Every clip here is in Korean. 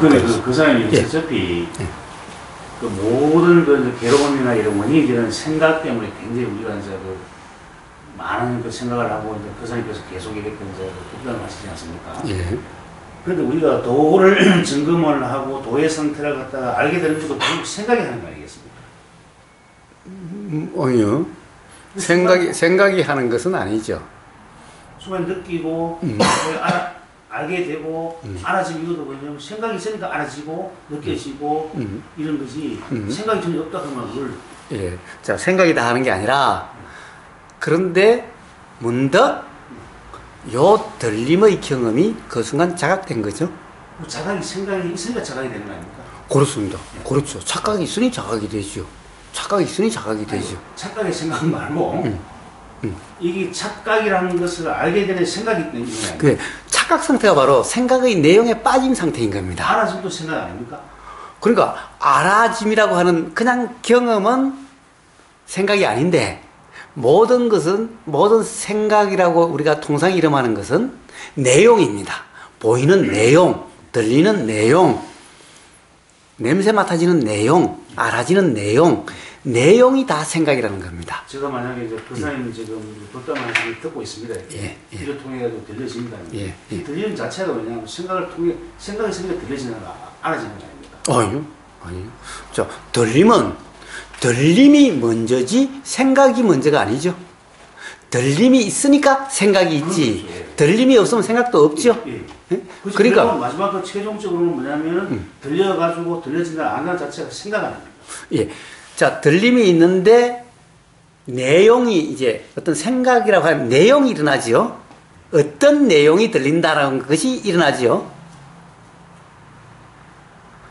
근데 그 사람이 어차피 그 모든 그 괴로움이나 이런 원인들은 생각 때문에 굉장히 우리가 이제 그 많은 그 생각을 하고 이제 그 사람께서 계속 이렇게 이제 답변을 하시지 않습니까? 예. 그런데 우리가 도를 점검을 하고 도의 상태를 갖다가 알게 되는 것도 결국 생각이 하는 거 아니겠습니까? 아니요. 생각이 하는 것은 아니죠. 순간 느끼고 알게 되고 알아지고 이것도 뭐냐면 생각이 있으니까 알아지고 느껴지고 이런 것이 생각이 전혀 없다 하면 그걸 예. 자, 생각이 다 하는 게 아니라 그런데 문득 요 들림의 경험이 그 순간 자각된 거죠. 자각이 생각이 있으니까 자각이 되는 거 아닙니까? 그렇습니다. 그렇죠. 착각이 있으니 자각이 되죠. 착각이 있으니 자각이 되죠. 착각의 생각 말고 이게 착각이라는 것을 알게 되는 생각이 있는 게 아닙니까? 그래, 착각 상태가 바로 생각의 내용에 빠진 상태인 겁니다. 알아짐도 생각 아닙니까? 그러니까 알아짐이라고 하는 그냥 경험은 생각이 아닌데 모든 것은 모든 생각이라고 우리가 통상 이름하는 것은 내용입니다. 보이는 내용, 들리는 내용, 냄새 맡아지는 내용, 알아지는 내용, 내용이 다 생각이라는 겁니다. 제가 만약에 이제 그 사람이 지금 덕담 말씀을 듣고 있습니다. 이를 통해 들려집니다. 이 들리는 자체가 뭐냐면 생각을 통해 생각이 있으니까 들려지는 거 알아지는 거 아닙니까? 아니요. 자, 들림이 먼저지 생각이 먼저가 아니죠. 들림이 있으니까 생각이 있지. 들림이 없으면 생각도 없죠. 그러니까 마지막 최종적으로는 뭐냐면 들려가지고 들려진다 안 하는 자체가 생각 아닙니까? 예. 자, 들림이 있는데 내용이 이제 어떤 생각이라고 하는 내용이 일어나지요. 어떤 내용이 들린다라는 것이 일어나지요.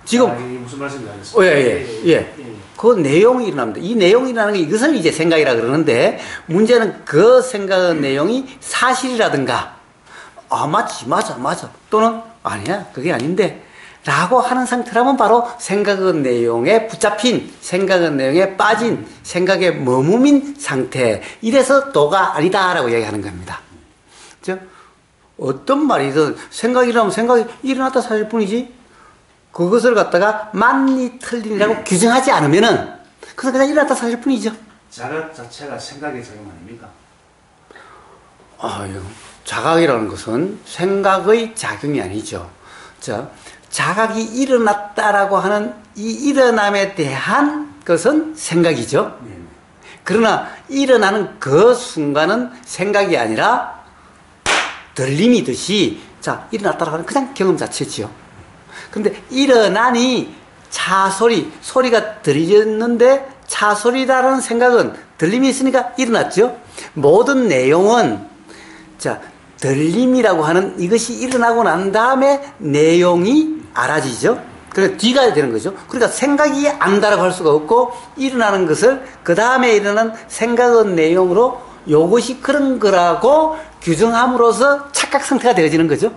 지금 무슨 말씀인지 알겠습니다. 예. 그 내용이 일어납니다. 이 내용이 일어나는 게 이것을 이제 생각이라 그러는데 문제는 그 생각의 내용이 사실이라든가 맞아 또는 아니야 그게 아닌데 라고 하는 상태라면 바로 생각의 내용에 붙잡힌 생각의 내용에 빠진 생각에 머무민 상태 이래서 도가 아니다라고 이야기하는 겁니다. 즉 어떤 말이든 생각이라면 생각이 일어났다 사실 뿐이지 그것을 갖다가 맞니 틀리니라고 규정하지 않으면은 그것은 그냥 일어났다 사실 뿐이죠. 자각 자체가 생각의 작용 아닙니까? 자각이라는 것은 생각의 작용이 아니죠. 자, 자각이 일어났다라고 하는 이 일어남에 대한 것은 생각이죠. 그러나 일어나는 그 순간은 생각이 아니라 들림이듯이 자, 일어났다라고 하는 그냥 경험 자체지요. 근데 일어나니 소리가 들렸는데 차소리라는 생각은 들림이 있으니까 일어났죠. 모든 내용은 자, 들림이라고 하는 이것이 일어나고 난 다음에 내용이 알아지죠. 그래서 뒤가야 되는 거죠. 그러니까 생각이 안다라고 할 수가 없고 일어나는 것을 그 다음에 일어난 생각의 내용으로 이것이 그런 거라고 규정함으로써 착각 상태가 되어지는 거죠.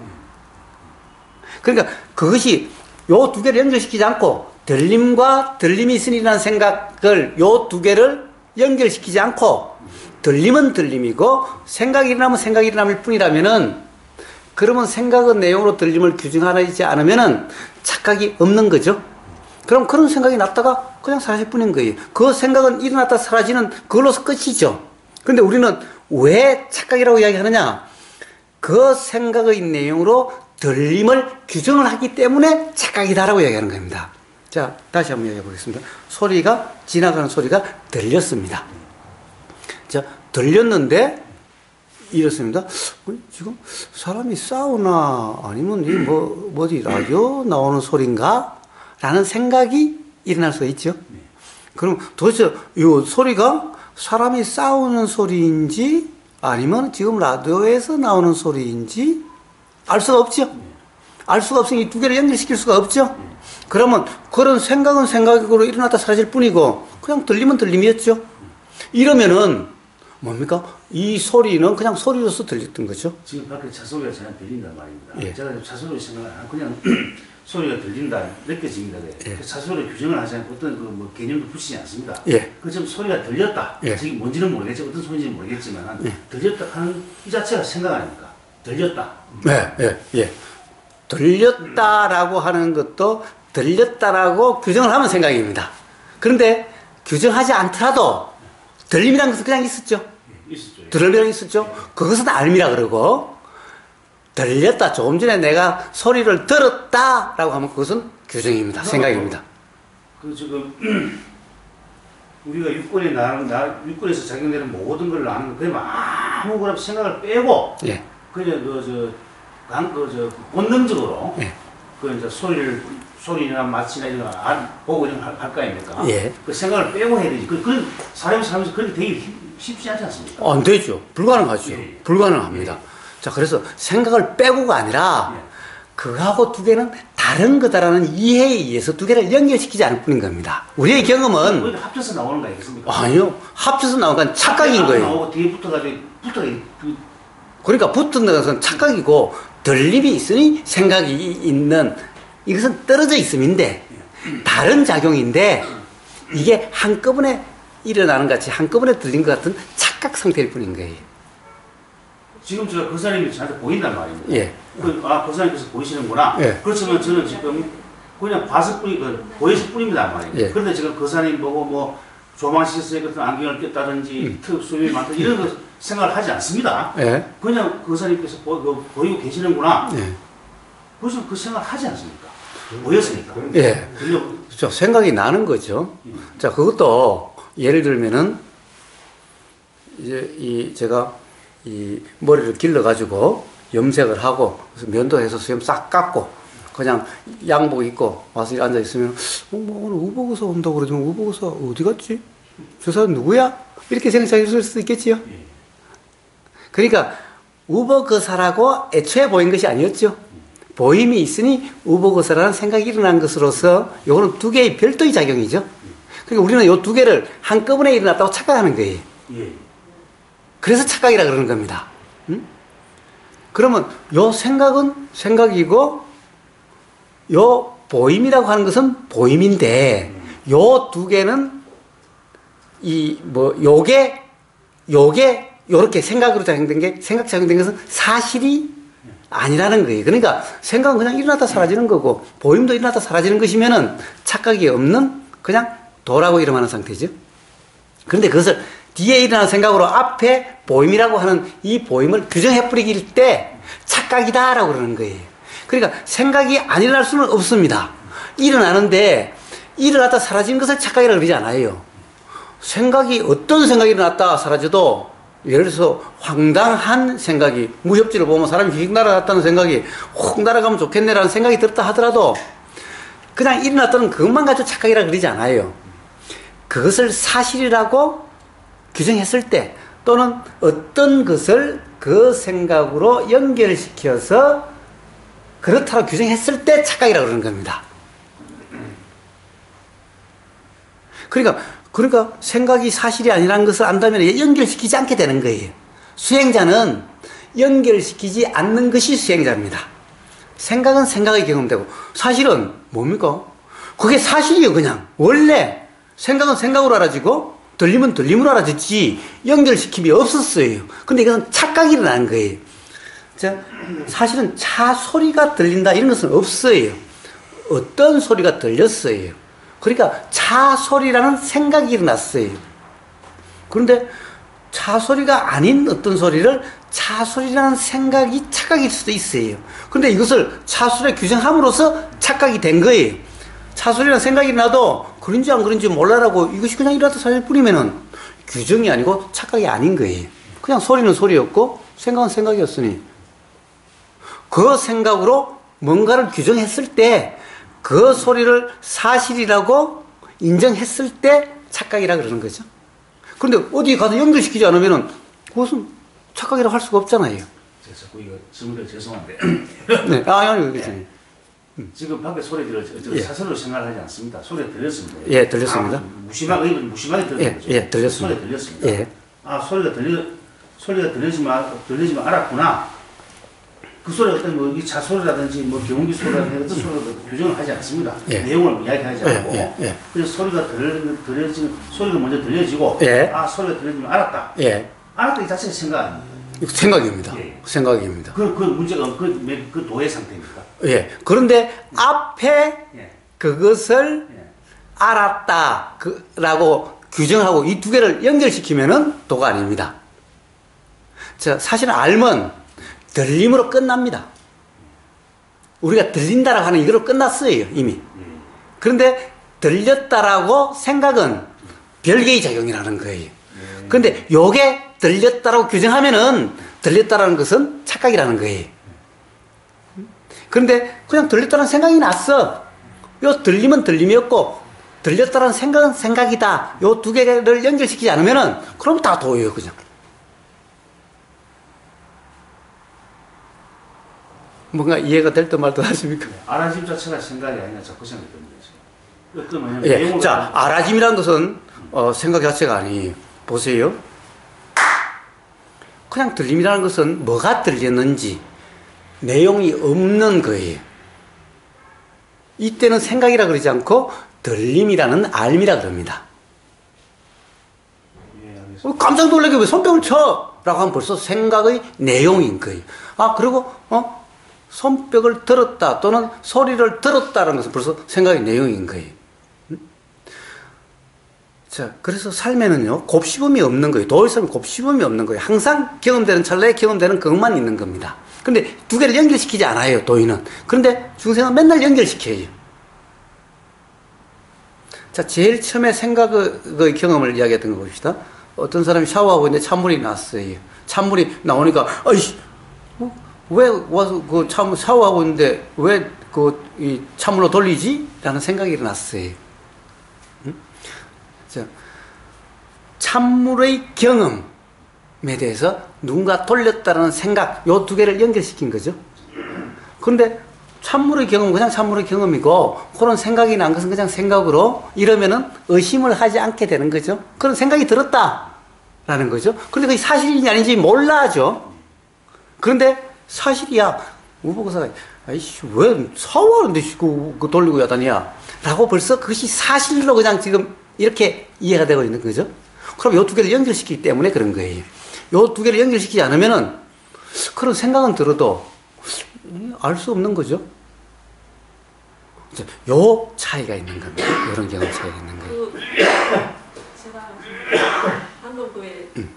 그러니까 그것이 요 두 개를 연결시키지 않고 들림과 들림이 있으니 일어난 생각을 요 두 개를 연결시키지 않고 들림은 들림이고 생각이 일어나면 생각이 일어남일 뿐이라면은 그러면 생각의 내용으로 들림을 규정하지 않으면은 착각이 없는 거죠. 그럼 그런 생각이 났다가 그냥 사라질 뿐인 거예요. 그 생각은 일어났다 사라지는 그걸로서 끝이죠. 그런데 우리는 왜 착각이라고 이야기하느냐? 그 생각의 내용으로 들림을 규정을 하기 때문에 착각이다라고 이야기하는 겁니다. 자, 다시 한번 이야기해 보겠습니다. 지나가는 소리가 들렸습니다. 자, 들렸는데 이렇습니다. 지금 사람이 싸우나 아니면 뭐지 라디오 나오는 소리인가? 라는 생각이 일어날 수 있죠. 그럼 도대체 이 소리가 사람이 싸우는 소리인지 아니면 지금 라디오에서 나오는 소리인지 알 수가 없죠. 알 수가 없으니 이 두 개를 연결시킬 수가 없죠. 그러면 그런 생각은 생각으로 일어났다 사라질 뿐이고 그냥 들리면 들림이었죠. 이러면은 뭡니까? 이 소리는 그냥 소리로서 들렸던 거죠. 지금 밖에 차 소리가 전혀 들린단 말입니다. 예. 제가 차 소리 생각 안 하고 그냥 소리가 들린다, 느껴집니다. 예. 차 소리 규정을 하지 않고 어떤 뭐 개념도 붙이지 않습니다. 예. 그좀 소리가 들렸다. 예. 이게 뭔지는 모르겠지만 어떤 소리인지는 모르겠지만 들렸다 하는 이 자체가 생각 아닙니까? 들렸다. 예. 들렸다라고 하는 것도 들렸다라고 규정을 하면 생각입니다. 그런데 규정하지 않더라도 들림이라는 것은 그냥 있었죠. 있었죠. 들음이라는 게 있었죠. 그것은 알미라 그러고 들렸다. 조금 전에 내가 소리를 들었다라고 하면 그것은 규정입니다. 생각입니다. 그 지금 우리가 육군에서 작용되는 모든 걸 아는 거 그냥 아무거나 생각을 빼고 예. 그냥 본능적으로 예. 그 이제 소리나 맛이나 이런 거 보고 이런 거 할 거 아닙니까? 예. 그 생각을 빼고 해야 되지. 그 사람이 살면서 그렇게 되게 쉽지 않지 않습니까? 안 되죠. 불가능하죠. 예. 불가능합니다. 예. 자, 그래서 생각을 빼고가 아니라 예. 그하고 두 개는 다른 거다라는 이해에 의해서 두 개를 연결시키지 않을 뿐인 겁니다. 우리의 경험은 오히려 합쳐서 나오는 거 아니겠습니까? 아니요. 합쳐서 나온 건 착각인 거예요. 나오고 뒤에 붙어가지고 그러니까 붙은 것은 착각이고 들림이 있으니 생각이 있는 이것은 떨어져 있음인데 다른 작용인데 이게 한꺼번에 일어나는 것 같이 한꺼번에 들린 것 같은 착각 상태일 뿐인 거예요. 지금 제가 그 사람이 저한테 보인단 말입니다. 예. 그 사람께서 보이시는구나. 예. 그렇지만 저는 지금 그냥 봤을 보였을 뿐입니다 말이에요. 예. 그런데 지금 그 사람이 보고 뭐 조망 시스에 같은 안경을 꼈다든지 특 수염이 많다 이런 거 생각을 하지 않습니다. 예. 그냥 그 사람께서 보이고 계시는구나. 예. 그래서 그 생각을 하지 않습니까? 보였으니까. 예. 그렇죠. 생각이 나는 거죠. 자, 그것도 예를 들면은 이제 제가 이 머리를 길러가지고 염색을 하고 그래서 면도해서 수염 싹 깎고 그냥 양복 입고 와서 앉아 있으면 뭐 오늘 우보고서 온다고 그러지만 우보고서 어디 갔지? 저 사람 누구야? 이렇게 생각할 수도 있겠지요. 그러니까 우보거사라고 애초에 보인 것이 아니었죠. 보임이 있으니 우보거사라는 생각이 일어난 것으로서 요거는 두 개의 별도의 작용이죠. 그러니까 우리는 요 두 개를 한꺼번에 일어났다고 착각하는 거예요. 예. 그래서 착각이라 그러는 겁니다. 그러면 요 생각은 생각이고 요 보임이라고 하는 것은 보임인데 요 두 개는 요게 요렇게 생각으로 작용된 게 생각 작용된 것은 사실이 아니라는 거예요. 그러니까 생각은 그냥 일어났다 사라지는 거고 보임도 일어났다 사라지는 것이면은 착각이 없는 그냥 도라고 이름하는 상태죠. 그런데 그것을 뒤에 일어나는 생각으로 앞에 보임이라고 하는 이 보임을 규정해 버리길 때 착각이다라고 그러는 거예요. 그러니까 생각이 안 일어날 수는 없습니다. 일어나는데 일어났다 사라진 것을 착각이라고 그러지 않아요. 생각이 어떤 생각이 일어났다 사라져도 예를 들어서 황당한 생각이 무협지를 보면 사람이 휙 날아갔다는 생각이 혹 날아가면 좋겠네라는 생각이 들었다 하더라도 그냥 일어났다는 그것만 가지고 착각이라고 그러지 않아요. 그것을 사실이라고 규정했을 때 또는 어떤 것을 그 생각으로 연결시켜서 그렇다고 규정했을 때 착각이라고 그러는 겁니다. 그러니까 생각이 사실이 아니라는 것을 안다면 연결시키지 않게 되는 거예요. 수행자는 연결시키지 않는 것이 수행자입니다. 생각은 생각의 경험되고 사실은 뭡니까? 그게 사실이에요. 그냥 원래 생각은 생각으로 알아지고 들림은 들림으로 알아듣지 연결시킴이 없었어요. 근데 이것은 착각이 일어나는 거예요. 자, 사실은 차 소리가 들린다 이런 것은 없어요. 어떤 소리가 들렸어요. 그러니까 차 소리라는 생각이 일어났어요. 그런데 차 소리가 아닌 어떤 소리를 차 소리라는 생각이 착각일 수도 있어요. 그런데 이것을 차 소리에 규정함으로써 착각이 된 거예요. 차 소리라는 생각이 나도 그런지 안 그런지 몰라라고 이것이 그냥 일어났다 사실 뿐이면은 규정이 아니고 착각이 아닌 거예요. 그냥 소리는 소리였고 생각은 생각이었으니 그 생각으로 뭔가를 규정했을 때 그 소리를 사실이라고 인정했을 때 착각이라 그러는 거죠. 그런데 어디 가서 연결시키지 않으면은 그것은 착각이라고 할 수가 없잖아요. 제가 자꾸 이거 질문드려 죄송한데. 네. 아니, 그렇지. 지금 밖에 소리 들었죠. 예. 사설로 생각하지 않습니다. 소리 들렸습니다. 예, 들렸습니다. 무심하게 들렸죠. 예, 들렸습니다. 소리 들렸습니다. 예. 소리가 들리지만 알았구나. 그 소리가 어떤 뭐 이 자소리라든지 뭐 경운기 소리라든지 어떤 소리도 규정을 하지 않습니다. 예. 내용을 이야기하지 않고. 예. 그래서 소리가 들려지는 소리가 먼저 들려지고 예. 소리가 들려지면 알았다. 예. 알았다 이 자체가 생각 아닙니다. 생각입니다. 예. 생각입니다. 그 문제가 그 도의 상태입니까? 예. 그런데 앞에 예. 그것을 예. 알았다. 라고 규정하고 이 두 개를 연결시키면은 도가 아닙니다. 자, 사실은 알면 들림으로 끝납니다. 우리가 들린다라고 하는 이거로 끝났어요, 이미. 그런데 들렸다라고 생각은 별개의 작용이라는 거예요. 그런데 요게 들렸다라고 규정하면은 들렸다라는 것은 착각이라는 거예요. 그런데 그냥 들렸다는 생각이 났어. 요 들림은 들림이었고 들렸다는 생각은 생각이다. 요 두 개를 연결시키지 않으면은 그럼 다 도예요, 그냥. 뭔가 이해가 될 듯 말 듯 하십니까? 알아짐 자체가 생각이 아니라 자꾸 생각이 드는 거죠. 어떤 뭐냐면 예. 내용을 자, 알아짐이라는 것은 생각 자체가 아니에요. 보세요. 그냥 들림이라는 것은 뭐가 들렸는지 내용이 없는 거예요. 이때는 생각이라 그러지 않고 들림이라는 알미라 그럽니다. 예, 알겠습니다. 깜짝 놀라게 왜 손뼉을 쳐? 라고 하면 벌써 생각의 내용인 거예요. 아, 그리고 손뼉을 들었다 또는 소리를 들었다는 것은 벌써 생각의 내용인 거예요. 자, 그래서 삶에는요, 곱씹음이 없는 거예요. 도의 삶은 곱씹음이 없는 거예요. 항상 경험되는 찰나에 경험되는 그것만 있는 겁니다. 근데 두 개를 연결시키지 않아요, 도의는. 그런데 중생은 맨날 연결시켜요. 자, 제일 처음에 생각의 경험을 이야기했던 거 봅시다. 어떤 사람이 샤워하고 있는데 찬물이 났어요. 찬물이 나오니까, 아이씨, 왜 와서 샤워하고 있는데 왜 이 찬물로 돌리지? 라는 생각이 일어났어요. 자, 찬물의 경험에 대해서 누군가 돌렸다는 생각, 요 두 개를 연결시킨 거죠. 그런데 찬물의 경험은 그냥 찬물의 경험이고 그런 생각이 난 것은 그냥 생각으로 이러면은 의심을 하지 않게 되는 거죠. 그런 생각이 들었다라는 거죠. 그런데 그게 사실인지 아닌지 몰라죠. 그런데 사실이야. 우보고사가 아이씨 왜 샤워하는데 그거 돌리고 야다니야 라고 벌써 그것이 사실로 그냥 지금 이렇게 이해가 되고 있는 거죠. 그럼 요 두 개를 연결시키기 때문에 그런 거예요. 요 두 개를 연결시키지 않으면은 그런 생각은 들어도 알 수 없는 거죠. 요 차이가 있는 겁니다. 이런 경험 차이가 있는 거예요. 제가 방금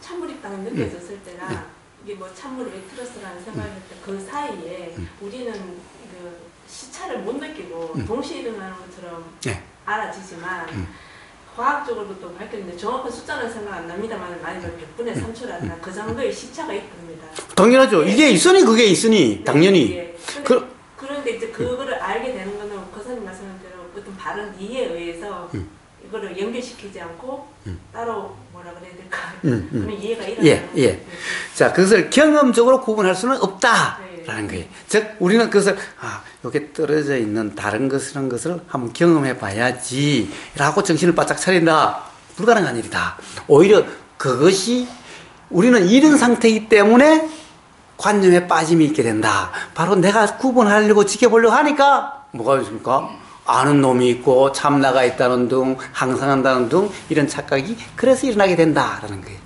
찬물이 딱 느껴졌을 때나 이게 뭐 찬물을 왜 틀었어라는 생각을 할 때 그 사이에 우리는 그 시차를 못 느끼고 동시에 일어나는 것처럼 네. 알아지지만 과학적으로도 밝혔는데 정확한 숫자는 생각 안 납니다만 많이 몇 분의 3초라든가 그 정도의 시차가 있답니다. 당연하죠. 이게 있으니 그게 있으니 당연히. 네. 그런데 이제 그거를 알게 되는 거는 거사님 말씀한 대로 어떤 바른 이해에 의해서 이거를 연결시키지 않고 따로 뭐라 그래야 될까 그런 이해가 일어나는 거예요. 예. 자, 그것을 경험적으로 구분할 수는 없다라는 거예요. 즉 우리는 그것을 여기 떨어져 있는 다른 것이라는 것을 한번 경험해 봐야지라고 정신을 바짝 차린다. 불가능한 일이다. 오히려 그것이 우리는 이런 상태이기 때문에 관념에 빠짐이 있게 된다. 바로 내가 구분하려고 지켜보려고 하니까 뭐가 있습니까? 아는 놈이 있고 참나가 있다는 등 항상 한다는 등 이런 착각이 그래서 일어나게 된다라는 거예요.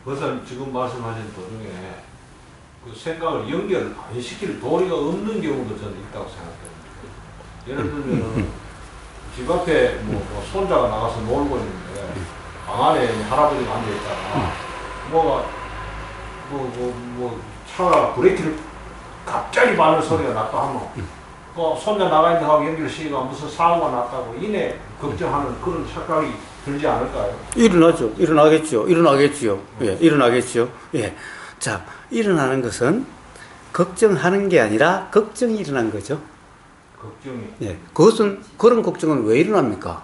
그래서 지금 말씀하신 도중에 그 생각을 연결 안 시킬 도리가 없는 경우도 저는 있다고 생각합니다. 예를 들면 집 앞에 뭐 손자가 나가서 놀고 있는데 방 안에 할아버지가 앉아 있다가 차가 브레이크를 갑자기 밟는 소리가 났다 하면 손자 나가 있는 하고 연결시키가 무슨 사고가 났다고 이내 걱정하는 그런 착각이 들지 않을까요? 일어나죠. 일어나겠죠. 예, 일어나겠죠. 예. 자, 일어나는 것은 걱정하는 게 아니라 걱정이 일어난 거죠. 걱정이. 예. 그런 걱정은 왜 일어납니까?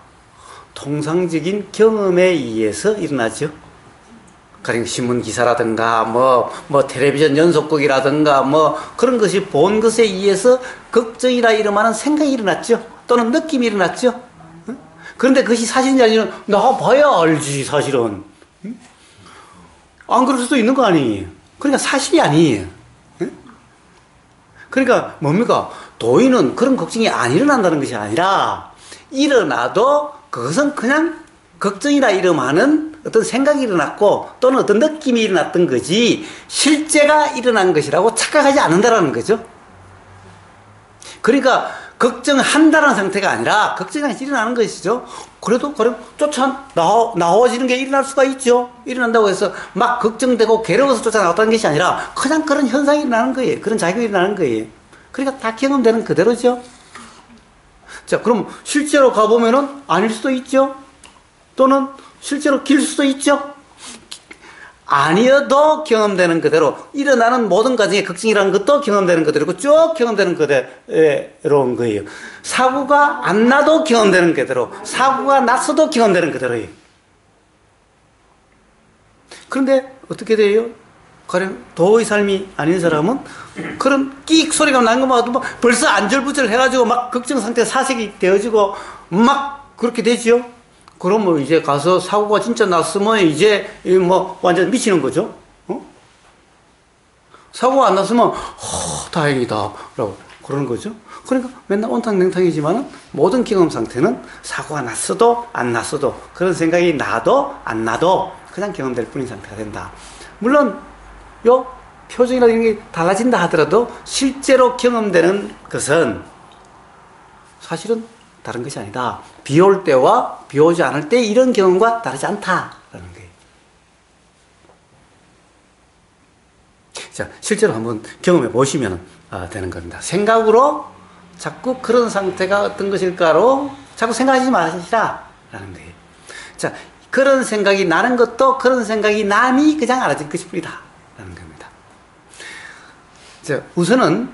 통상적인 경험에 의해서 일어나죠. 가령 신문 기사라든가 텔레비전 연속극이라든가 그런 것이 본 것에 의해서 걱정이나 이러면은 생각이 일어났죠. 또는 느낌이 일어났죠. 응? 그런데 그것이 사실인지 아니면 나 봐야 알지 사실은. 응? 안 그럴 수도 있는 거 아니에요. 그러니까 사실이 아니에요. 응? 그러니까 뭡니까? 도의는 그런 걱정이 안 일어난다는 것이 아니라 일어나도 그것은 그냥 걱정이라 이름하는 어떤 생각이 일어났고 또는 어떤 느낌이 일어났던 거지 실제가 일어난 것이라고 착각하지 않는다라는 거죠. 그러니까 걱정한다는 상태가 아니라 걱정이 일어나는 것이죠. 그래도 그럼 쫓아 나와지는 게 일어날 수가 있죠. 일어난다고 해서 막 걱정되고 괴로워서 쫓아 나왔다는 것이 아니라 그냥 그런 현상이 일어나는 거예요. 그런 작용이 일어나는 거예요. 그러니까 다 경험되는 그대로죠. 자, 그럼 실제로 가보면은 아닐 수도 있죠. 또는 실제로 길 수도 있죠. 아니어도 경험되는 그대로 일어나는 모든 과정의 걱정이라는 것도 경험되는 그대로고 쭉 경험되는 그대로인 거예요. 사고가 안 나도 경험되는 그대로, 사고가 났어도 경험되는 그대로예요. 그런데 어떻게 돼요? 가령 도의 삶이 아닌 사람은 그런 끽 소리가 난 것만 봐도 벌써 안절부절 해가지고 막 걱정 상태 사색이 되어지고 막 그렇게 되지요. 그러면 이제 가서 사고가 진짜 났으면 이제 뭐 완전 미치는 거죠. 사고가 안 났으면 다행이다 라고 그러는 거죠. 그러니까 맨날 온탕냉탕이지만 모든 경험 상태는 사고가 났어도 안 났어도 그런 생각이 나도 안 나도 그냥 경험될 뿐인 상태가 된다. 물론 요 표정이나 이런 게 달라진다 하더라도 실제로 경험되는 것은 사실은 다른 것이 아니다. 비 올 때와 비 오지 않을 때 이런 경험과 다르지 않다라는 거예요. 자, 실제로 한번 경험해 보시면 되는 겁니다. 생각으로 자꾸 그런 상태가 어떤 것일까로 자꾸 생각하지 마시라라는 거예요. 자, 그런 생각이 나는 것도 그런 생각이 남이 그냥 알아질 것일 뿐이다라는 겁니다. 자, 우선은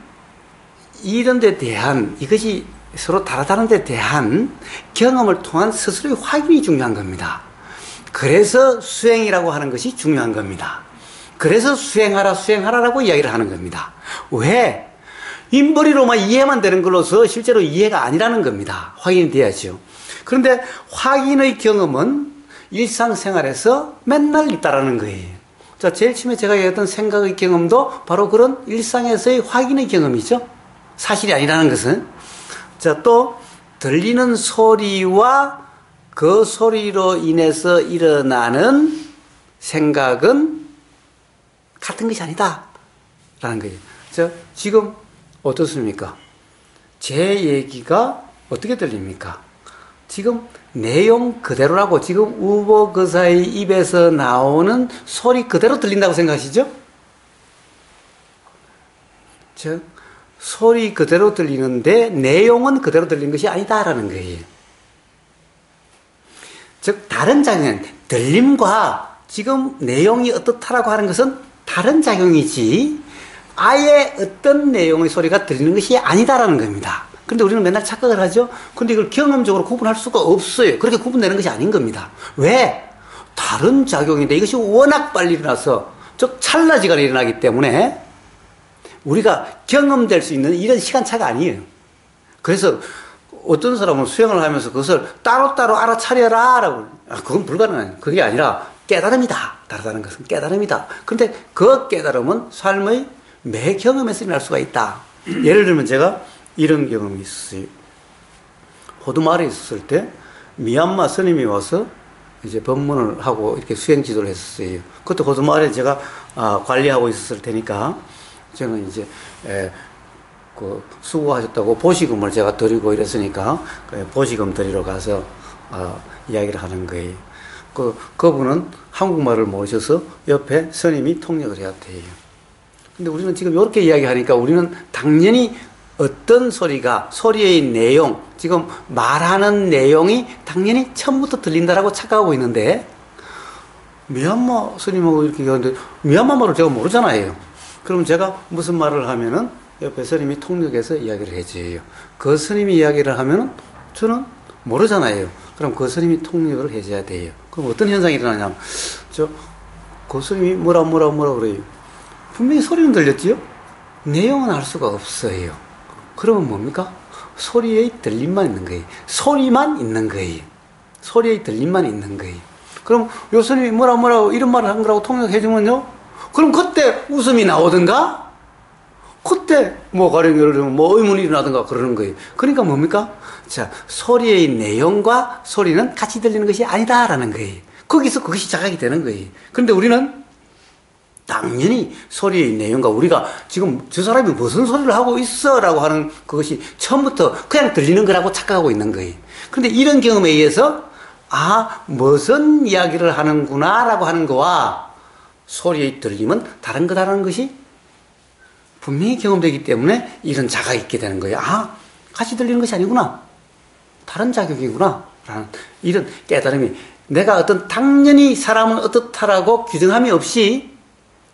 이런 데 대한 이것이 서로 다르다는 데 대한 경험을 통한 스스로의 확인이 중요한 겁니다. 그래서 수행이라고 하는 것이 중요한 겁니다. 그래서 수행하라라고 이야기를 하는 겁니다. 왜? 인벌이로만 이해만 되는 걸로서 실제로 이해가 아니라는 겁니다. 확인이 돼야죠. 그런데 확인의 경험은 일상생활에서 맨날 있다라는 거예요. 자, 제일 처음에 제가 얘기했던 생각의 경험도 바로 그런 일상에서의 확인의 경험이죠. 사실이 아니라는 것은. 자, 또 들리는 소리와 그 소리로 인해서 일어나는 생각은 같은 것이 아니다 라는 거예요. 자, 지금 어떻습니까? 제 얘기가 어떻게 들립니까? 지금 내용 그대로라고 지금 우보 그사의 입에서 나오는 소리 그대로 들린다고 생각하시죠? 즉 소리 그대로 들리는데 내용은 그대로 들리는 것이 아니다라는 거예요. 즉 다른 작용, 들림과 지금 내용이 어떻다라고 하는 것은 다른 작용이지 아예 어떤 내용의 소리가 들리는 것이 아니다라는 겁니다. 그런데 우리는 맨날 착각을 하죠. 그런데 이걸 경험적으로 구분할 수가 없어요. 그렇게 구분되는 것이 아닌 겁니다. 왜? 다른 작용인데 이것이 워낙 빨리 일어나서 즉 찰나지간에 일어나기 때문에 우리가 경험될 수 있는 이런 시간차가 아니에요. 그래서 어떤 사람은 수행을 하면서 그것을 따로따로 알아차려라 라고 그건 불가능해요. 그게 아니라 깨달음이다. 다르다는 것은 깨달음이다. 그런데 그 깨달음은 삶의 매 경험에서 일어날 수가 있다. 예를 들면 제가 이런 경험이 있었어요. 호두마을에 있었을 때 미얀마 스님이 와서 이제 법문을 하고 이렇게 수행 지도를 했었어요. 그것도 호두마을에 제가 관리하고 있었을 테니까 저는 이제 그 수고하셨다고 보시금을 제가 드리고 이랬으니까 보시금 드리러 가서 이야기를 하는 거예요. 그분은 한국말을 모셔서 옆에 스님이 통역을 해야 돼요. 근데 우리는 지금 이렇게 이야기하니까 우리는 당연히 어떤 소리의 내용, 지금 말하는 내용이 당연히 처음부터 들린다라고 착각하고 있는데 미얀마 스님하고 이렇게 얘기하는데 미얀마 말을 제가 모르잖아요. 그럼 제가 무슨 말을 하면은 옆에 스님이 통역해서 이야기를 해줘요. 그 스님이 이야기를 하면은 저는 모르잖아요. 그럼 그 스님이 통역을 해줘야 돼요. 그럼 어떤 현상이 일어나냐면 그 스님이 뭐라 그래요. 분명히 소리는 들렸지요? 내용은 알 수가 없어요. 그러면 뭡니까? 소리의 들림만 있는 거예요. 소리만 있는 거예요. 소리의 들림만 있는 거예요. 그럼 요 스님이 뭐라 이런 말을 한 거라고 통역해주면요? 그럼 그때 웃음이 나오든가 그때 뭐 가령 예를 들면 뭐 의문이 일어나든가 그러는 거예요. 그러니까 뭡니까? 자, 소리의 내용과 소리는 같이 들리는 것이 아니다라는 거예요. 거기서 그것이 자각이 되는 거예요. 그런데 우리는 당연히 소리의 내용과 우리가 지금 저 사람이 무슨 소리를 하고 있어라고 하는 그것이 처음부터 그냥 들리는 거라고 착각하고 있는 거예요. 그런데 이런 경험에 의해서 무슨 이야기를 하는구나라고 하는 거와 소리의 들림은 다른 거다라는 것이 분명히 경험되기 때문에 이런 자각이 있게 되는 거예요. 같이 들리는 것이 아니구나. 다른 자격이구나. 라는 이런 깨달음이 내가 어떤 당연히 사람은 어떻다라고 규정함이 없이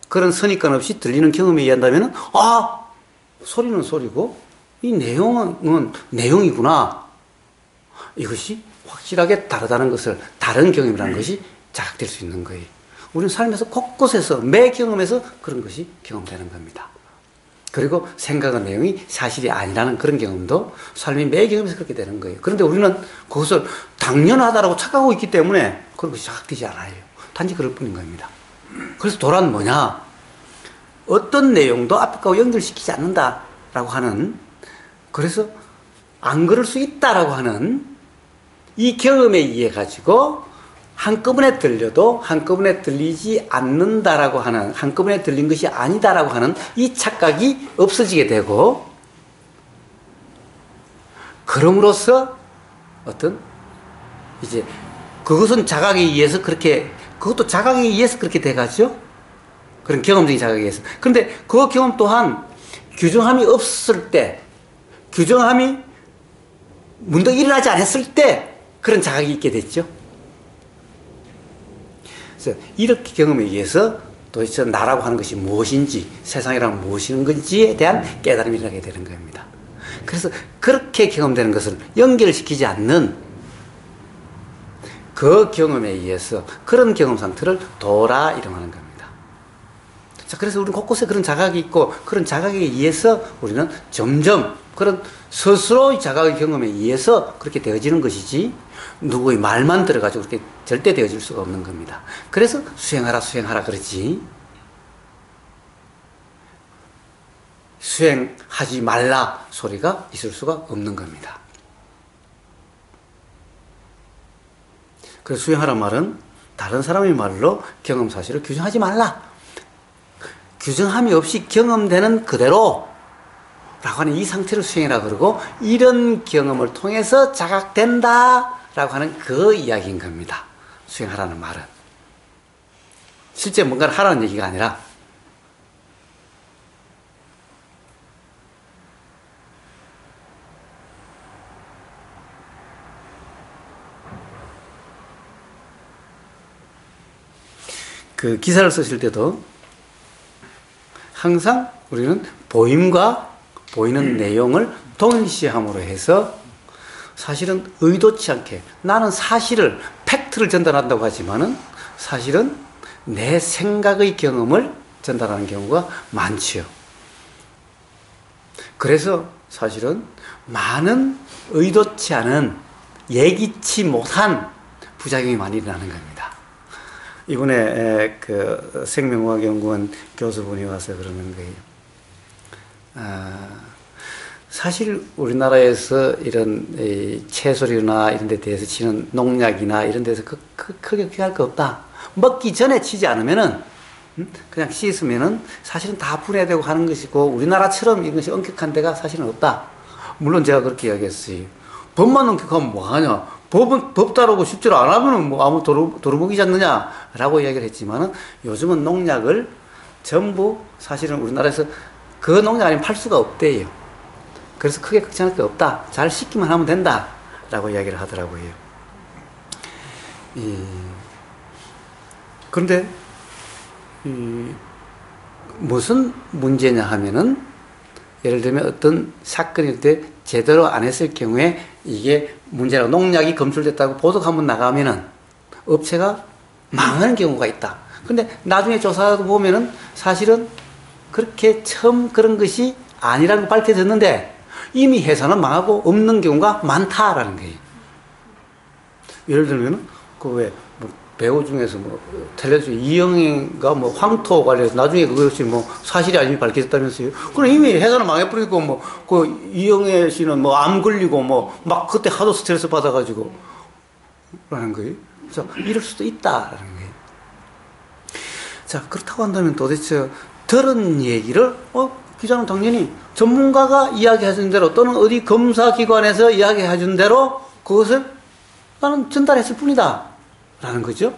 그런 선입관 없이 들리는 경험에 의한다면 소리는 소리고 이 내용은 내용이구나. 이것이 확실하게 다르다는 것을 다른 경험이라는 것이 자각될 수 있는 거예요. 우리는 삶에서 곳곳에서 매 경험에서 그런 것이 경험되는 겁니다. 그리고 생각의 내용이 사실이 아니라는 그런 경험도 삶의 매 경험에서 그렇게 되는 거예요. 그런데 우리는 그것을 당연하다라고 착각하고 있기 때문에 그런 것이 자각되지 않아요. 단지 그럴 뿐인 겁니다. 그래서 도란 뭐냐? 어떤 내용도 앞에 거하고 연결시키지 않는다라고 하는, 그래서 안 그럴 수 있다라고 하는 이 경험에 의해 가지고 한꺼번에 들려도 한꺼번에 들리지 않는다라고 하는, 한꺼번에 들린 것이 아니다라고 하는 이 착각이 없어지게 되고, 그럼으로써 어떤 이제 그것은 자각에 의해서 그렇게, 그것도 자각에 의해서 그렇게 돼가죠. 그런 경험적인 자각에 의해서. 그런데 그 경험 또한 규정함이 없을 때, 규정함이 문득 일어나지 않았을 때 그런 자각이 있게 됐죠. 그래서 이렇게 경험에 의해서 도대체 나라고 하는 것이 무엇인지, 세상이란 무엇인 건지에 대한 깨달음이 일어나게 되는 겁니다. 그래서 그렇게 경험되는 것을 연결시키지 않는 그 경험에 의해서 그런 경험 상태를 도라 이름하는 겁니다. 자, 그래서 우리는 곳곳에 그런 자각이 있고, 그런 자각에 의해서 우리는 점점 그런 스스로의 자각의 경험에 의해서 그렇게 되어지는 것이지, 누구의 말만 들어가지고 그렇게 절대 되어질 수가 없는 겁니다. 그래서 수행하라, 수행하라 그러지, 수행하지 말라 소리가 있을 수가 없는 겁니다. 그래서 수행하란 말은 다른 사람의 말로 경험 사실을 규정하지 말라. 규정함이 없이 경험되는 그대로 라고 하는 이 상태를 수행이라 그러고, 이런 경험을 통해서 자각된다 라고 하는 그 이야기인 겁니다. 수행하라는 말은. 실제 뭔가를 하라는 얘기가 아니라, 그 기사를 쓰실 때도 항상 우리는 보임과 보이는 내용을 동일시함으로 해서, 사실은 의도치 않게 나는 사실을, 팩트를 전달한다고 하지만은 사실은 내 생각의 경험을 전달하는 경우가 많지요. 그래서 사실은 많은 의도치 않은, 예기치 못한 부작용이 많이 일어나는 겁니다. 이번에 그 생명과학연구원 교수분이 와서 그러는 거예요. 사실 우리나라에서 이런 채소류나 이런 데 대해서 치는 농약이나 이런 데서 크게 귀할 거 없다. 먹기 전에 치지 않으면은, 그냥 씻으면은 사실은 다 분해되고 하는 것이고, 우리나라처럼 이것이 엄격한 데가 사실은 없다. 물론 제가 그렇게 이야기했어요. 법만 엄격하면 뭐하냐? 법 따르고 실제로 안 하면은 뭐 아무 도루묵이지 않느냐라고 이야기를 했지만은, 요즘은 농약을 전부 사실은 우리나라에서 그 농약 아니면 팔 수가 없대요. 그래서 크게 걱정할 게 없다. 잘 씻기만 하면 된다. 라고 이야기를 하더라고요. 그런데, 무슨 문제냐 하면은, 예를 들면 어떤 사건일 때 제대로 안 했을 경우에 이게 문제라고, 농약이 검출됐다고 보도가 한번 나가면은 업체가 망하는 경우가 있다. 근데 나중에 조사하다 보면은 사실은 그렇게 처음 그런 것이 아니라는 거 밝혀졌는데, 이미 회사는 망하고 없는 경우가 많다라는 거예요. 예를 들면, 그 왜, 배우 중에서 뭐 텔레비전 이영애가 뭐 황토 관련해서 나중에 그것이 뭐 사실이 아님이 밝혀졌다면서요. 그럼 이미 회사는 망해버리고 뭐 그 이영애 씨는 뭐 암 걸리고 뭐 막 그때 하도 스트레스 받아가지고 라는 거예요. 자, 이럴 수도 있다라는 거예요. 자, 그렇다고 한다면 도대체 들은 얘기를 기자는 당연히 전문가가 이야기해준 대로 또는 어디 검사기관에서 이야기해준 대로 그것을 나는 전달했을 뿐이다 라는 거죠.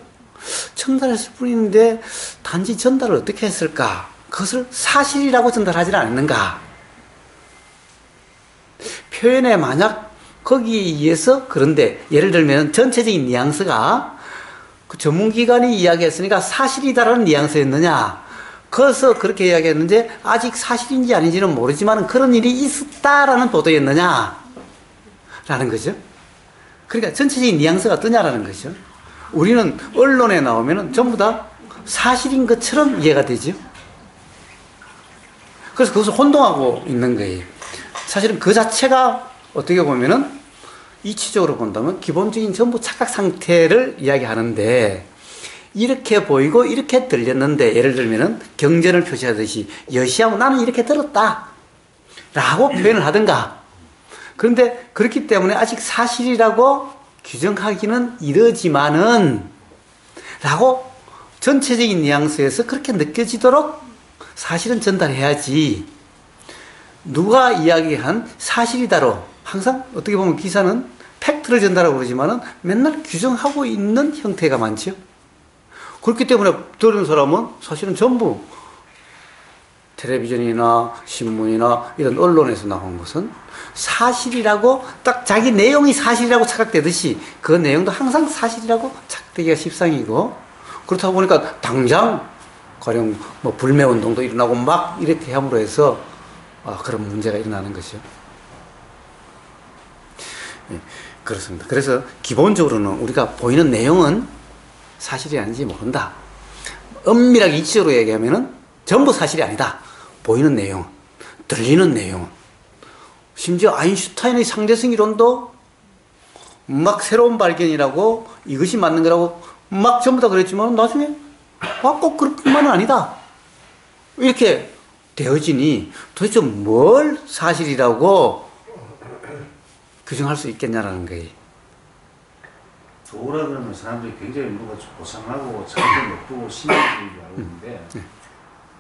전달했을 뿐인데 단지 전달을 어떻게 했을까? 그것을 사실이라고 전달하지 않았는가? 표현에 만약 거기에 의해서 그런데 예를 들면 전체적인 뉘앙스가 그 전문기관이 이야기했으니까 사실이다라는 뉘앙스였느냐? 그래서 그렇게 이야기했는데 아직 사실인지 아닌지는 모르지만 그런 일이 있었다라는 보도였느냐? 라는 거죠. 그러니까 전체적인 뉘앙스가 어떠냐라는 거죠. 우리는 언론에 나오면은 전부 다 사실인 것처럼 이해가 되죠. 그래서 그것을 혼동하고 있는 거예요. 사실은 그 자체가 어떻게 보면은 이치적으로 본다면 기본적인 전부 착각 상태를 이야기하는데 이렇게 보이고 이렇게 들렸는데 예를 들면은 경전을 표시하듯이 여시하고 나는 이렇게 들었다 라고 표현을 하든가 그런데 그렇기 때문에 아직 사실이라고 규정하기는 이르지만은 라고 전체적인 뉘앙스에서 그렇게 느껴지도록 사실은 전달해야지 누가 이야기한 사실이다로 항상 어떻게 보면 기사는 팩트를 전달하고 그러지만은 맨날 규정하고 있는 형태가 많죠. 그렇기 때문에 들은 사람은 사실은 전부 텔레비전이나 신문이나 이런 언론에서 나온 것은 사실이라고 딱 자기 내용이 사실이라고 착각되듯이 그 내용도 항상 사실이라고 착각되기가 십상이고 그렇다 보니까 당장 가령 뭐 불매운동도 일어나고 막 이렇게 함으로 해서 그런 문제가 일어나는 것이죠. 네, 그렇습니다. 그래서 기본적으로는 우리가 보이는 내용은 사실이 아닌지 모른다. 엄밀하게 이치적으로 얘기하면은 전부 사실이 아니다. 보이는 내용, 들리는 내용, 심지어 아인슈타인의 상대성 이론도 막 새로운 발견이라고 이것이 맞는 거라고 막 전부 다 그랬지만 나중에 꼭 그것만은 아니다. 이렇게 되어지니 도대체 뭘 사실이라고 규정할 수 있겠냐라는 거예요. 도라 그러면 사람들이 굉장히 뭔가 좀 고상하고 참견 높고 신경질인 줄 알고 있는데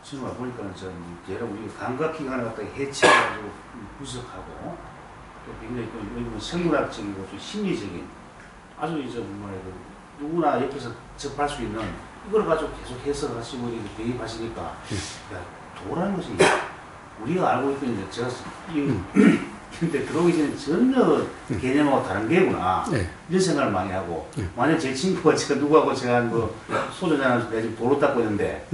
지금 와보니까 전 얘를 우리 감각기관을 갖다가 해체해가지고 분석하고 또 굉장히 또 생물학적이고 좀 심리적인 아주 이제 정말 누구나 옆에서 접할 수 있는 이걸 가지고 계속 해석을 하시고 이렇게 대입하시니까 야, 도라는 것이 우리가 알고 있던 이제 제가 근데 들어오기 전에 전혀 개념하고 다른 게구나. 이런 생각을 많이 하고. 만약 제 친구가 제가 누구하고 제가 뭐 소주 잔을 내가 지금 도로 닦고 있는데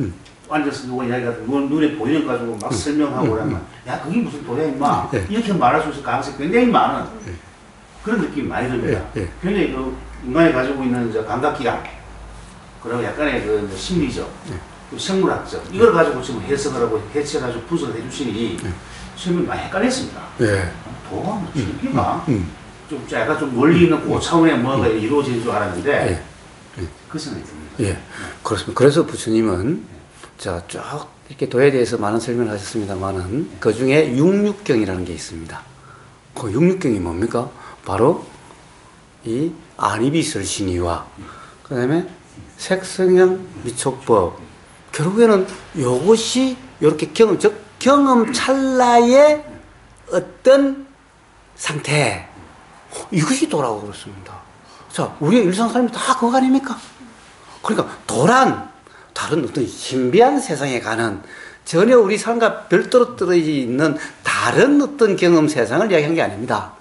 앉아서 누가 이야기하다 눈에 보이는 거 가지고 막 설명하고 그러면 야 그게 무슨 도야 임마. 이렇게 말할 수 있을 가능성이 굉장히 많은 그런 느낌이 많이 듭니다. 굉장히 그 인간이 가지고 있는 저 감각기관 그리고 약간의 그 심리적 또 생물학적 이걸 가지고 지금 해석을 하고 해체해가지고 분석을 해주시니 처음에 많이 헷갈렸습니다. 도가 무슨 느낌이야? 좀 약간 좀 멀리 있는 그 차원의 뭔가 이루어질 줄 알았는데 그 생각이 듭니다. 예, 그렇습니다. 그래서 부처님은 자, 쭉 이렇게 도에 대해서 많은 설명을 하셨습니다만은 그 중에 육육경이라는 게 있습니다. 그 육육경이 뭡니까? 바로 이 안이비설신이와 그 다음에 색성형 미촉법 결국에는 이것이 이렇게 경험 찰나의 어떤 상태 이것이 도라고 그렇습니다. 자, 우리의 일상 삶이 다 그거 아닙니까? 그러니까 도란 다른 어떤 신비한 세상에 가는 전혀 우리 삶과 별도로 떨어져 있는 다른 어떤 경험 세상을 이야기한 게 아닙니다.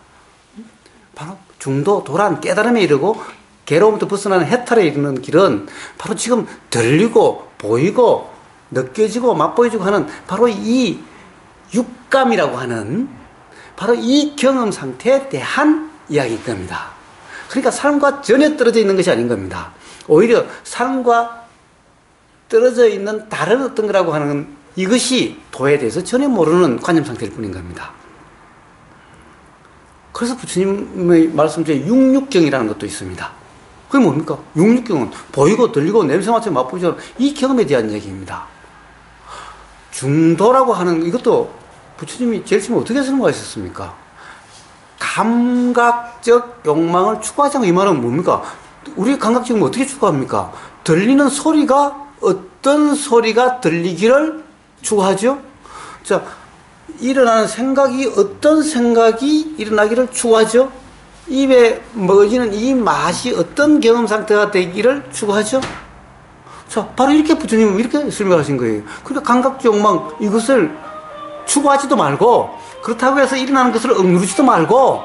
바로 중도 도란 깨달음에 이르고 괴로움부터 벗어나는 해탈에 이르는 길은 바로 지금 들리고 보이고 느껴지고 맛보여지고 하는 바로 이 육감이라고 하는 바로 이 경험 상태에 대한 이야기일 겁니다. 그러니까 삶과 전혀 떨어져 있는 것이 아닌 겁니다. 오히려 삶과 떨어져 있는 다른 어떤 거라고 하는 이것이 도에 대해서 전혀 모르는 관념 상태일 뿐인 겁니다. 그래서 부처님의 말씀 중에 육육경이라는 것도 있습니다. 그게 뭡니까? 육육경은 보이고 들리고 냄새 맡고 맛보죠. 이 경험에 대한 얘기입니다. 중도라고 하는 이것도 부처님이 제일 처음에 어떻게 설명하셨습니까? 감각적 욕망을 추구하지 않고 이 말은 뭡니까? 우리 감각적인 거 어떻게 추구합니까? 들리는 소리가 어떤 소리가 들리기를 추구하죠? 자, 일어나는 생각이 어떤 생각이 일어나기를 추구하죠? 입에 먹어지는 이 맛이 어떤 경험 상태가 되기를 추구하죠? 자, 바로 이렇게 부처님은 이렇게 설명하신 거예요. 그러니까 감각적 욕망 이것을 추구하지도 말고 그렇다고 해서 일어나는 것을 억누르지도 말고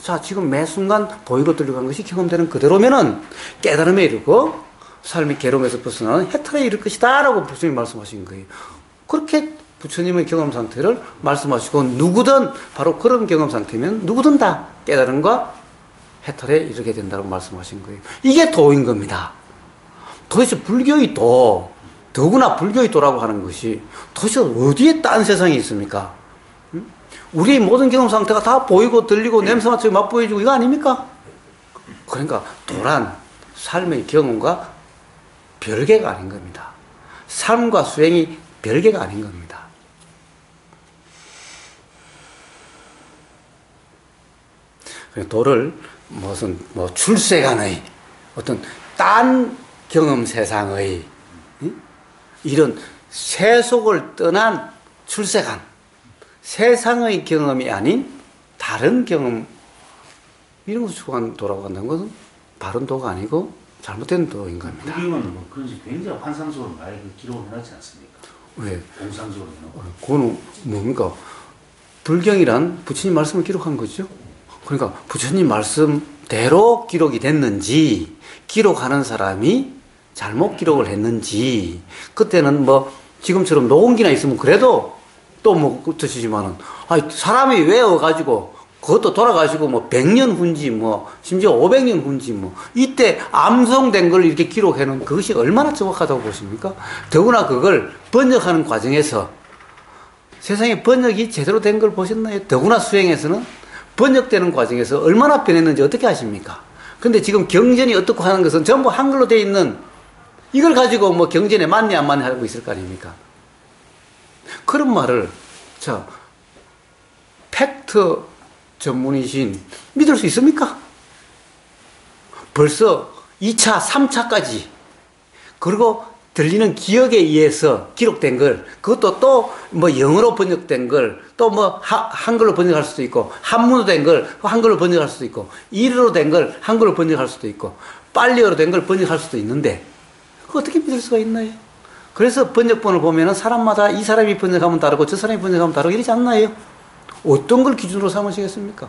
자, 지금 매 순간 보이고 들리고 하는 것이 경험되는 그대로면은 깨달음에 이르고 삶의 괴로움에서 벗어나는 해탈에 이를 것이다 라고 부처님이 말씀하신 거예요. 그렇게 부처님의 경험 상태를 말씀하시고 누구든 바로 그런 경험 상태면 누구든 다 깨달음과 해탈에 이르게 된다고 말씀하신 거예요. 이게 도인 겁니다. 도대체 불교의 도, 더구나 불교의 도라고 하는 것이 도대체 어디에 딴 세상이 있습니까? 우리의 모든 경험 상태가 다 보이고 들리고 냄새 맡고 맛보여주고 이거 아닙니까? 그러니까 도란 삶의 경험과 별개가 아닌 겁니다. 삶과 수행이 별개가 아닌 겁니다. 도를 무슨 출세간의 어떤 딴 경험 세상의 이런 세속을 떠난 출세간 세상의 경험이 아닌 다른 경험 이런 것을 추구한 도라고 한다는 것은 바른 도가 아니고 잘못된 도인 겁니다. 불교는 뭐 그런 식 굉장히 환상적으로 많이 기록을 해놨지 않습니까? 왜? 공상적으로 해놓고. 그거는 뭡니까? 불경이란 부처님 말씀을 기록한 거죠. 그러니까 부처님 말씀대로 기록이 됐는지 기록하는 사람이 잘못 기록을 했는지 그때는 뭐 지금처럼 녹음기나 있으면 그래도 또 뭐 드시지만은 사람이 외워가지고 그것도 돌아가시고 뭐 100년 후인지 뭐 심지어 500년 후인지 뭐 이때 암송된 걸 이렇게 기록해놓은 그것이 얼마나 정확하다고 보십니까? 더구나 그걸 번역하는 과정에서 세상에 번역이 제대로 된 걸 보셨나요? 더구나 수행에서는 번역되는 과정에서 얼마나 변했는지 어떻게 아십니까? 근데 지금 경전이 어떻고 하는 것은 전부 한글로 되어 있는 이걸 가지고 뭐 경전에 맞냐 안 맞냐 하고 있을 거 아닙니까? 그런 말을 자 팩트 전문이신 믿을 수 있습니까? 벌써 2차, 3차까지 그리고 들리는 기억에 의해서 기록된 걸 그것도 또 뭐 영어로 번역된 걸 또 뭐 한글로 번역할 수도 있고 한문으로 된 걸 한글로 번역할 수도 있고 일어로 된 걸 한글로 번역할 수도 있고 빨리어로 된 걸 번역할 수도 있는데 그거 어떻게 믿을 수가 있나요? 그래서 번역본을 보면은 사람마다 이 사람이 번역하면 다르고 저 사람이 번역하면 다르고 이러지 않나요? 어떤 걸 기준으로 삼으시겠습니까?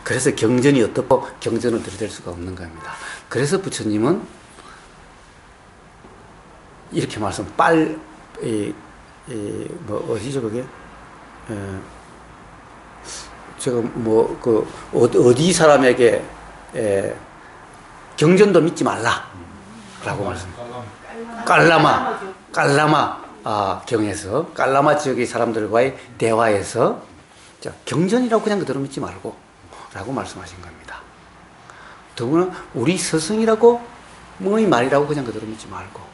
그래서 경전이 어떻고 경전을 들이댈 수가 없는 겁니다. 그래서 부처님은 이렇게 말씀 어디죠 그게? 제가 어디 사람에게 경전도 믿지 말라라고 말씀. 깔라마 경에서 깔라마 지역의 사람들과의 대화에서 자, 경전이라고 그냥 그대로 믿지 말고 라고 말씀하신 겁니다. 더구나 우리 스승이라고 뭐의 말이라고 그냥 그대로 믿지 말고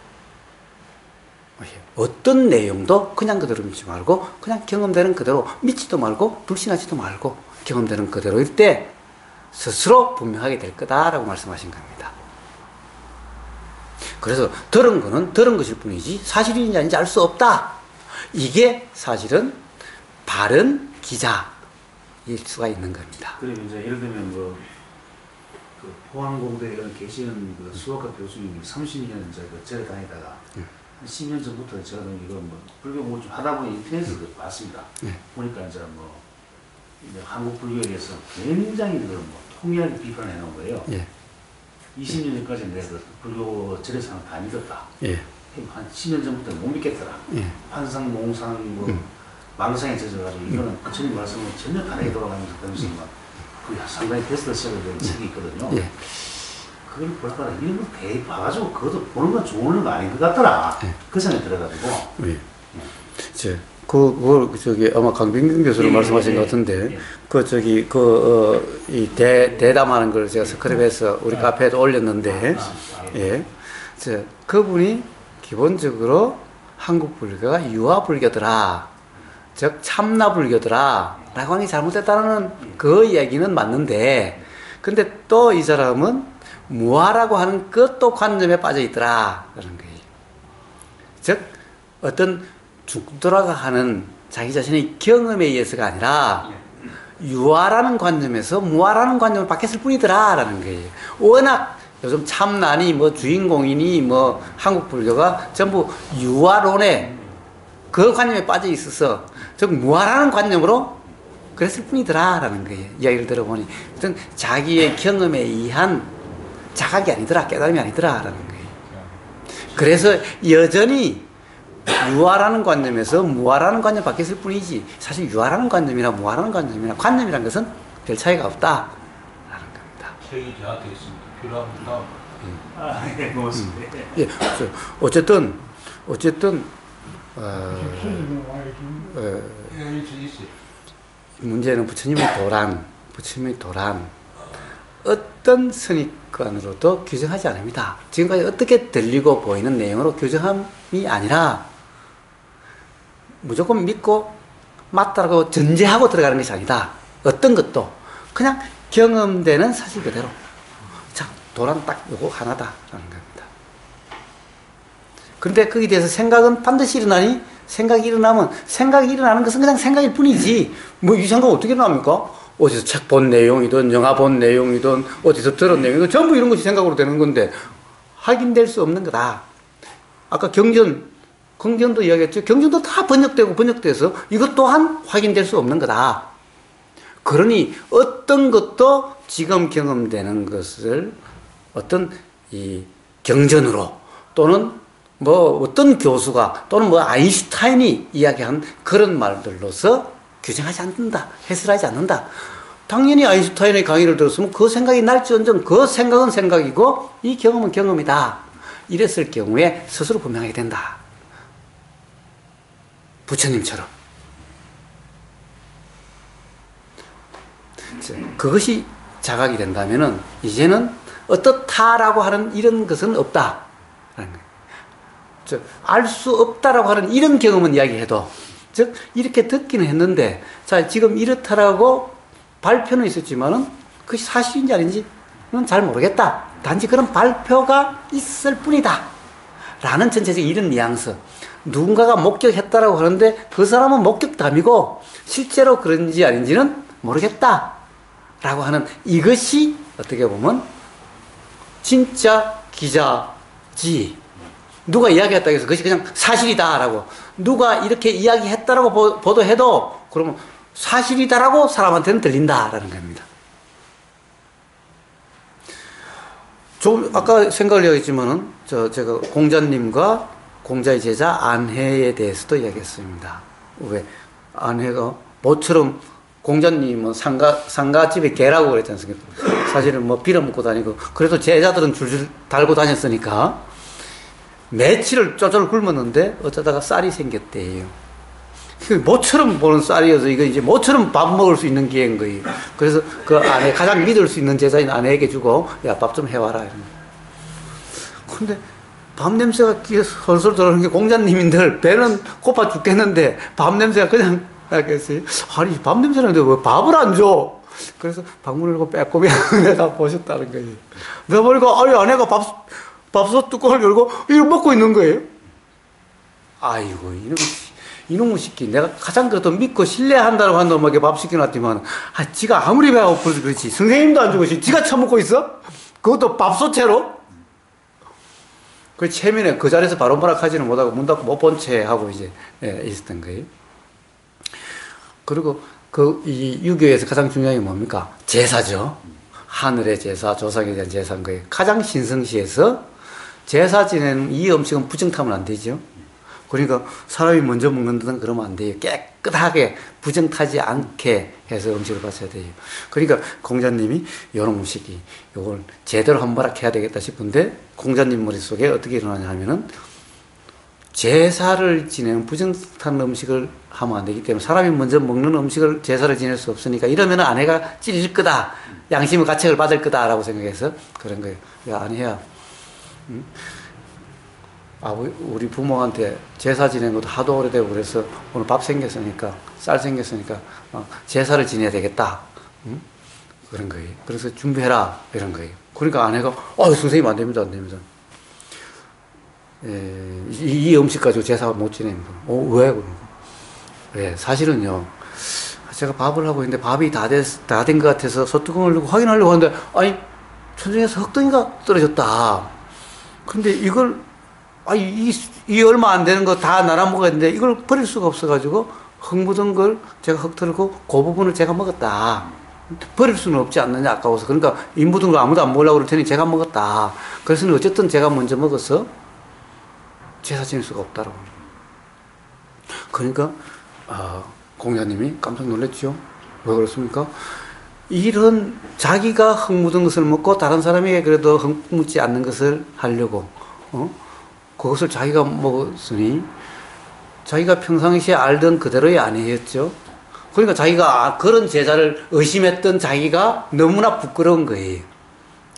어떤 내용도 그냥 그대로 믿지 말고 그냥 경험되는 그대로 믿지도 말고 불신하지도 말고 경험되는 그대로일 때 스스로 분명하게 될 거다라고 말씀하신 겁니다. 그래서 들은 거는 들은 것일 뿐이지 사실인지 아닌지 알 수 없다. 이게 사실은 바른 기자일 수가 있는 겁니다. 그리고 이제 예를 들면 그 포항공대에 계시는 그 수학과 교수님이 30년 이제 절에 다니다가 10년 전부터 저는 이거 뭐 불교 공부 좀 하다 보니 인터넷에서 봤습니다. 보니까 이제 이제 한국 불교에 대해서 굉장히 뭐 통일하게 비판을 해놓은 거예요. 20년 전까지 내가 불교 절에서 다 믿었다. 한 10년 전부터 못 믿겠더라. 환상, 몽상, 망상에 젖어가지고 이거는 부처님 말씀은 전혀 다르게 돌아가면서 그러면서 그 상당히 베스트셀러 된 책이 있거든요. 그걸 보다가 이런 거 대입 봐가지고 그것도 보는 건 좋은 거 아닌 것 같더라. 그 생각이 들어가지고. 그걸 저기 아마 강병균 교수님 말씀하신 것 같은데 이 대담하는 걸 제가 스크랩해서 우리 카페에도 올렸는데 예, 그분이 기본적으로 한국 불교가 유아 불교더라, 즉 참나 불교더라 라고 하는 게 잘못됐다는 그 이야기는 맞는데, 근데 또 이 사람은 무아라고 하는 그또 관념에 빠져 있더라 그런 거예요. 즉 어떤 죽더라고 하는 자기 자신의 경험에 의해서가 아니라 유아라는 관념에서 무아라는 관념을 바뀌었을 뿐이더라 라는 거예요. 워낙 요즘 참나니 뭐 주인공이니 뭐 한국 불교가 전부 유아론에 그 관념에 빠져 있어서 즉 무아라는 관념으로 그랬을 뿐이더라 라는 거예요. 이야기를 들어보니 어떤 자기의 경험에 의한 자각이 아니더라, 깨달음이 아니더라 라는 거예요. 그래서 여전히 유아라는 관념에서 무아라는 관념 바뀌었을 뿐이지, 사실 유아라는 관념이나 무아라는 관념이란 것은 별 차이가 없다 라는 겁니다. 책이 저한테 있습니다. 필요합니다. 예, 고맙습니다. 예, 어쨌든 문제는 부처님의 도란 어떤 선입관으로도 규정하지 않습니다. 지금까지 어떻게 들리고 보이는 내용으로 규정함이 아니라 무조건 믿고 맞다라고 전제하고 들어가는 것이 아니다. 어떤 것도 그냥 경험되는 사실 그대로, 자, 도란 딱 요거 하나다라는 겁니다. 그런데 거기에 대해서 생각은 반드시 일어나니, 생각이 일어나는 것은 그냥 생각일 뿐이지 뭐 이 생각 어떻게 일어납니까? 어디서 책 본 내용이든 영화 본 내용이든 어디서 들은 내용이든 전부 이런 것이 생각으로 되는 건데 확인될 수 없는 거다. 아까 경전도 이야기했죠. 경전도 다 번역돼서 이것 또한 확인될 수 없는 거다. 그러니 어떤 것도 지금 경험되는 것을 어떤 이 경전으로 또는 뭐 어떤 교수가 또는 뭐 아인슈타인이 이야기한 그런 말들로서 규정하지 않는다, 해설하지 않는다. 당연히 아인슈타인의 강의를 들었으면 그 생각이 날지언정 그 생각은 생각이고 이 경험은 경험이다. 이랬을 경우에 스스로 분명하게 된다. 부처님처럼. 그것이 자각이 된다면은 이제는 어떻다라고 하는 이런 것은 없다. 알 수 없다라고 하는 이런 경험은 이야기해도, 즉 이렇게 듣기는 했는데, 자 지금 이렇다라고 발표는 있었지만은 그것이 사실인지 아닌지는 잘 모르겠다. 단지 그런 발표가 있을 뿐이다. 라는 전체적인 이런 뉘앙스. 누군가가 목격했다라고 하는데 그 사람은 목격담이고 실제로 그런지 아닌지는 모르겠다. 라고 하는 이것이 어떻게 보면 진짜 기자지. 누가 이야기했다고 해서 그것이 그냥 사실이다라고, 누가 이렇게 이야기했다라고 보도해도 그러면 사실이다라고 사람한테는 들린다라는 겁니다. 좀 아까 생각을 이야기했지만은 제가 공자님과 공자의 제자 안해에 대해서도 이야기했습니다. 왜 안해가 모처럼 공자님은 상가집에 개라고 그랬지 않습니까? 사실은 뭐 빌어먹고 다니고, 그래도 제자들은 줄줄 달고 다녔으니까 며칠을 쫄쫄 굶었는데 어쩌다가 쌀이 생겼대요. 모처럼 보는 쌀이어서 이거 이제 모처럼 밥 먹을 수 있는 기회인 거예요. 그래서 그 아내, 가장 믿을 수 있는 제자인 아내에게 주고, 야, 밥 좀 해와라. 이런 거. 근데 밥 냄새가 솔솔 들어오는 게 공자님인들 배는 고파 죽겠는데 밥 냄새가 그냥 나겠어요. 아니, 밥 냄새 나는데 왜 밥을 안 줘? 그래서 방문을 열고 빼꼼히 내가 보셨다는 거예요. 내가 보니까 아니, 아내가 밥솥 뚜껑을 열고 이거 먹고 있는 거예요. 아이고, 이놈의 새끼. 내가 가장 그래도 믿고 신뢰한다고 한 놈에게 밥 시켜놨지만, 지가 아무리 배가 고프지 그렇지. 선생님도 안 주고, 지가 처먹고 있어? 그것도 밥솥채로? 그 체면에 그 자리에서 바로 뭐라 하지는 못하고 문 닫고 못 본 채 하고 이제 있었던 거예요. 그리고 이 유교에서 가장 중요한 게 뭡니까? 제사죠. 하늘의 제사, 조상에 대한 제사인 거예요. 가장 신성시에서 제사 지내는 이 음식은 부정타면 안 되죠. 그러니까 사람이 먼저 먹는 데는 그러면 안 돼요. 깨끗하게 부정타지 않게 해서 음식을 바쳐야 돼요. 그러니까 공자님이 요런 음식이 요걸 제대로 한번 해야 되겠다 싶은데 공자님 머릿속에 어떻게 일어나냐 하면은 제사를 지내는 부정탄 음식을 하면 안 되기 때문에 사람이 먼저 먹는 음식을 제사를 지낼 수 없으니까 이러면 아내가 찔릴 거다. 양심의 가책을 받을 거다라고 생각해서 그런 거예요. 야, 아니야. 응? 우리 부모한테 제사 지낸 것도 하도 오래되고 그래서 오늘 밥 생겼으니까 쌀 생겼으니까 제사를 지내야 되겠다. 응? 그런 거예요. 그래서 준비해라 이런 거예요. 그러니까 아내가 선생님 안 됩니다. 안 됩니다. 이 음식 가지고 제사 못 지냅니다. 왜? 왜? 사실은요. 제가 밥을 하고 있는데 밥이 다 된 것 같아서 소뚜껑을 넣고 확인하려고 하는데 아니 천정에서 흑덩이가 떨어졌다. 근데 이걸 이 얼마 안 되는 거 다 나눠 먹었는데 이걸 버릴 수가 없어가지고 흙 묻은 걸 제가 흙 털고 그 부분을 제가 먹었다. 버릴 수는 없지 않느냐 아까워서. 그러니까 이 묻은 거 아무도 안 먹으려고 그럴 테니 제가 먹었다. 그래서 어쨌든 제가 먼저 먹어서 제사 지낼 수가 없다라고. 그러니까 공자님이 깜짝 놀랐죠. 왜 그렇습니까? 이런 자기가 흙 묻은 것을 먹고 다른 사람에게 그래도 흙 묻지 않는 것을 하려고 그것을 자기가 먹었으니 자기가 평상시에 알던 그대로의 아내였죠. 그러니까 자기가 그런 제자를 의심했던 자기가 너무나 부끄러운 거예요.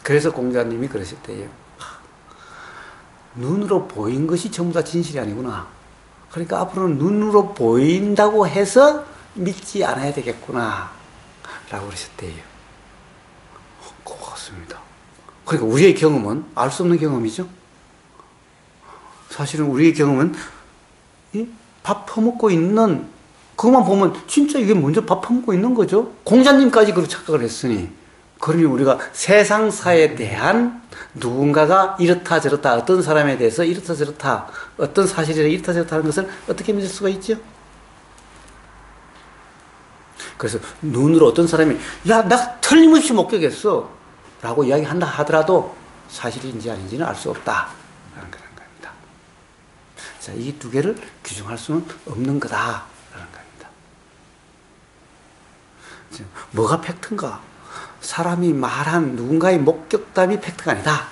그래서 공자님이 그러셨대요. 눈으로 보인 것이 전부 다 진실이 아니구나. 그러니까 앞으로는 눈으로 보인다고 해서 믿지 않아야 되겠구나 라고 그러셨대요. 고맙습니다. 그러니까 우리의 경험은 알 수 없는 경험이죠. 사실은 우리의 경험은 밥 퍼먹고 있는 그것만 보면 진짜 이게 먼저 밥 퍼먹고 있는 거죠. 공자님까지 그렇게 착각을 했으니 그러니 우리가 세상사에 대한 누군가가 이렇다 저렇다 어떤 사람에 대해서 이렇다 저렇다 어떤 사실이라 이렇다 저렇다 하는 것을 어떻게 믿을 수가 있죠? 그래서 눈으로 어떤 사람이 야, 나 틀림없이 목격했어 라고 이야기한다 하더라도 사실인지 아닌지는 알 수 없다 라는 겁니다. 자, 이 두 개를 규정할 수는 없는 거다 라는 겁니다. 뭐가 팩트인가? 사람이 말한 누군가의 목격담이 팩트가 아니다.